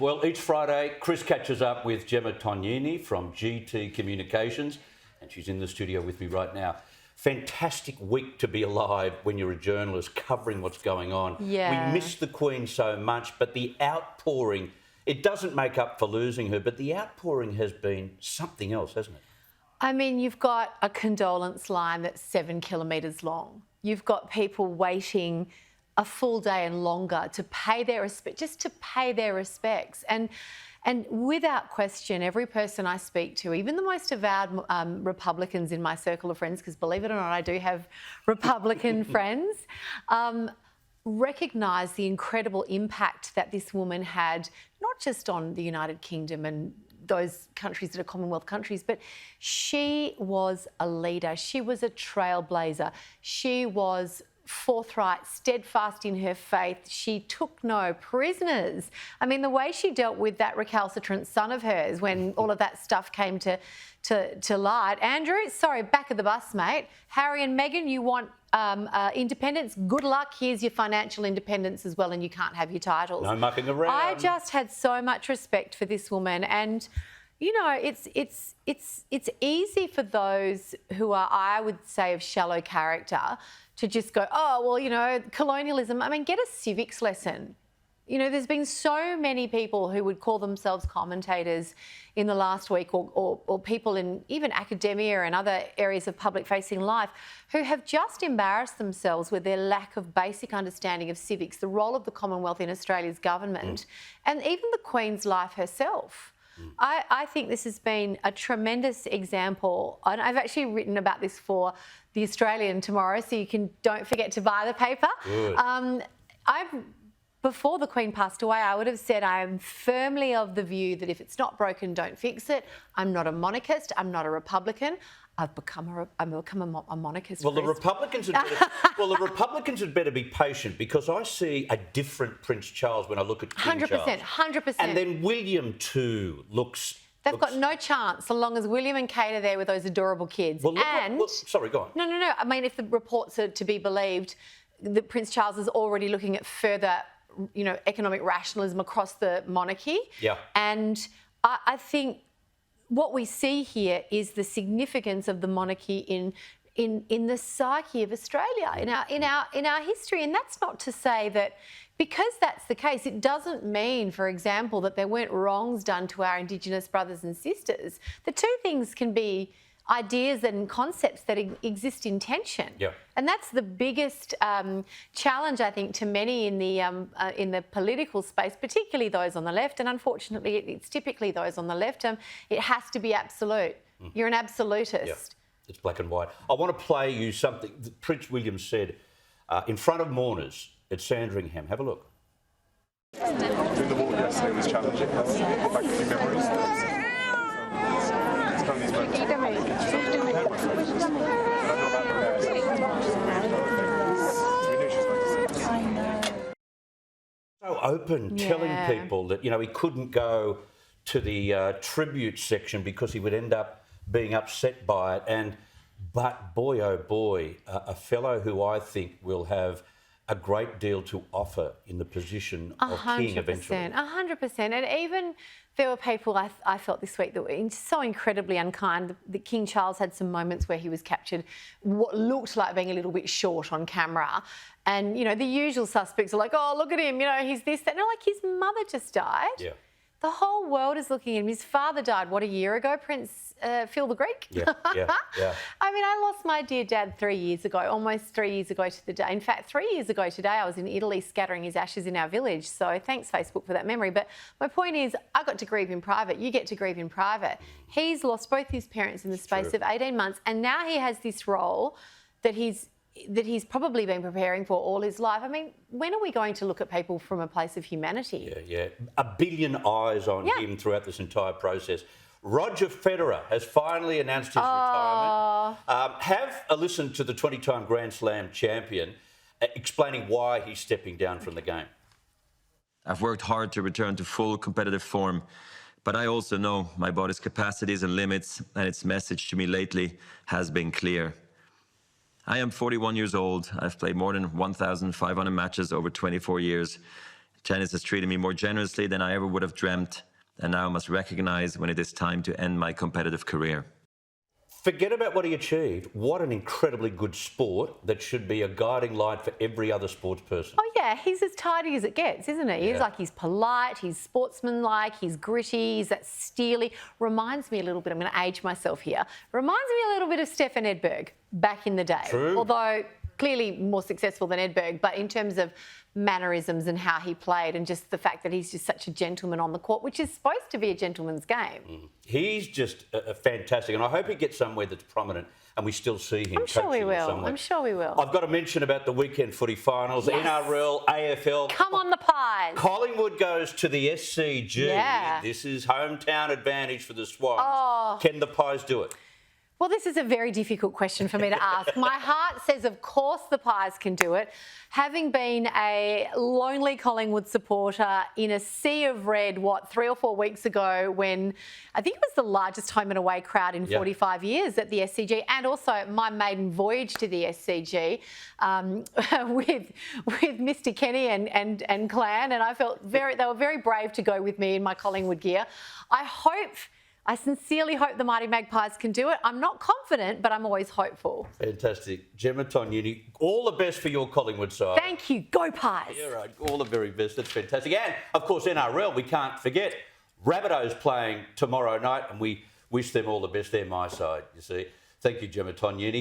Well, each Friday, Chris catches up with Gemma Tognini from GT Communications, and she's in the studio with me right now. Fantastic week to be alive when you're a journalist covering what's going on. Yeah. We miss the Queen so much, but the outpouring, it doesn't make up for losing her, but the outpouring has been something else, hasn't it? I mean, you've got a condolence line that's 7 kilometres long. You've got people waiting a full day and longer to pay their respects, just to pay their respects. And without question, every person I speak to, even the most avowed Republicans in my circle of friends, because believe it or not, I do have Republican friends, recognise the incredible impact that this woman had, not just on the United Kingdom and those countries that are Commonwealth countries, but she was a leader. She was a trailblazer. She was forthright, steadfast in her faith. She took no prisoners. I mean, the way she dealt with that recalcitrant son of hers when all of that stuff came to light. Andrew, sorry, back of the bus, mate. Harry and Meghan, you want independence? Good luck. Here's your financial independence as well, and you can't have your titles. No mucking around. I just had so much respect for this woman, and you know, it's easy for those who are, I would say, of shallow character to just go, oh, well, you know, colonialism. I mean, get a civics lesson. You know, there's been so many people who would call themselves commentators in the last week or people in even academia and other areas of public-facing life who have just embarrassed themselves with their lack of basic understanding of civics, the role of the Commonwealth in Australia's government, and even the Queen's life herself. I think this has been a tremendous example, and I've actually written about this for The Australian tomorrow, so don't forget to buy the paper. Before the Queen passed away, I would have said I am firmly of the view that if it's not broken, don't fix it. I'm not a monarchist. I'm not a Republican. I've become a monarchist. Well, the Republicans had better be patient, because I see a different Prince Charles when I look at King 100%, 100%. And then William too looks. They've got no chance so long as William and Kate are there with those adorable kids. Well, sorry, go on. No. I mean, if the reports are to be believed, that Prince Charles is already looking at further, you know, economic rationalism across the monarchy. Yeah. And I think what we see here is the significance of the monarchy in the psyche of Australia, in our history. And that's not to say that because that's the case, it doesn't mean, for example, that there weren't wrongs done to our Indigenous brothers and sisters. The two things can be ideas and concepts that exist in tension. Yeah. And that's the biggest challenge, I think, to many in the political space, particularly those on the left. And unfortunately, it's typically those on the left. It has to be absolute. You're an absolutist. Yeah. It's black and white. I want to play you something that Prince William said in front of mourners at Sandringham. Have a look. Doing the walk yesterday was challenging. Back a few memories. It's kind of these So open, telling people that, you know, he couldn't go to the tribute section because he would end up being upset by it. But boy, oh boy, a fellow who I think will have a great deal to offer in the position of king eventually. 100%. And even there were people I felt this week that were so incredibly unkind. The King Charles had some moments where he was captured what looked like being a little bit short on camera. And, you know, the usual suspects are like, oh, look at him, you know, he's this, that. No, like, his mother just died. Yeah. The whole world is looking at him. His father died, what, a year ago? Prince Phil the Greek? Yeah. I mean, I lost my dear dad 3 years ago, almost 3 years ago to the day. In fact, 3 years ago today, I was in Italy scattering his ashes in our village. So thanks, Facebook, for that memory. But my point is, I got to grieve in private. You get to grieve in private. He's lost both his parents in the space of 18 months. And now he has this role that he's probably been preparing for all his life. I mean, when are we going to look at people from a place of humanity? Yeah. A billion eyes on him throughout this entire process. Roger Federer has finally announced his retirement. Have a listen to the 20-time Grand Slam champion explaining why he's stepping down from the game. I've worked hard to return to full competitive form, but I also know my body's capacities and limits, and its message to me lately has been clear. I am 41 years old. I've played more than 1,500 matches over 24 years. Tennis has treated me more generously than I ever would have dreamt, and now I must recognize when it is time to end my competitive career. Forget about what he achieved. What an incredibly good sport that should be a guiding light for every other sports person. Oh yeah, he's as tidy as it gets, isn't he? Yeah. He's polite, he's sportsmanlike, he's gritty, he's that steely. Reminds me a little bit, I'm going to age myself here, reminds me a little bit of Stefan Edberg back in the day. True. Although clearly more successful than Edberg, but in terms of mannerisms and how he played and just the fact that he's just such a gentleman on the court, which is supposed to be a gentleman's game. He's just a fantastic, and I hope he gets somewhere that's prominent and we still see him. I'm sure we coaching will. somewhere. I'm sure we will. I've got to mention about the weekend footy finals, Yes. NRL, AFL. Come on the Pies. Collingwood goes to the SCG. Yeah. This is hometown advantage for the Swans. Oh. Can the Pies do it? Well, this is a very difficult question for me to ask. My heart says, of course, the Pies can do it. Having been a lonely Collingwood supporter in a sea of red, 3 or 4 weeks ago, when I think it was the largest home and away crowd in 45 years at the SCG, and also my maiden voyage to the SCG with Mr. Kenny and clan, and I felt they were very brave to go with me in my Collingwood gear. I sincerely hope the Mighty Magpies can do it. I'm not confident, but I'm always hopeful. Fantastic. Gemma Tognini, all the best for your Collingwood side. Thank you. Go Pies. Yeah, right. All the very best. That's fantastic. And, of course, NRL, we can't forget. Rabbitohs playing tomorrow night, and we wish them all the best. They're my side, you see. Thank you, Gemma Tognini.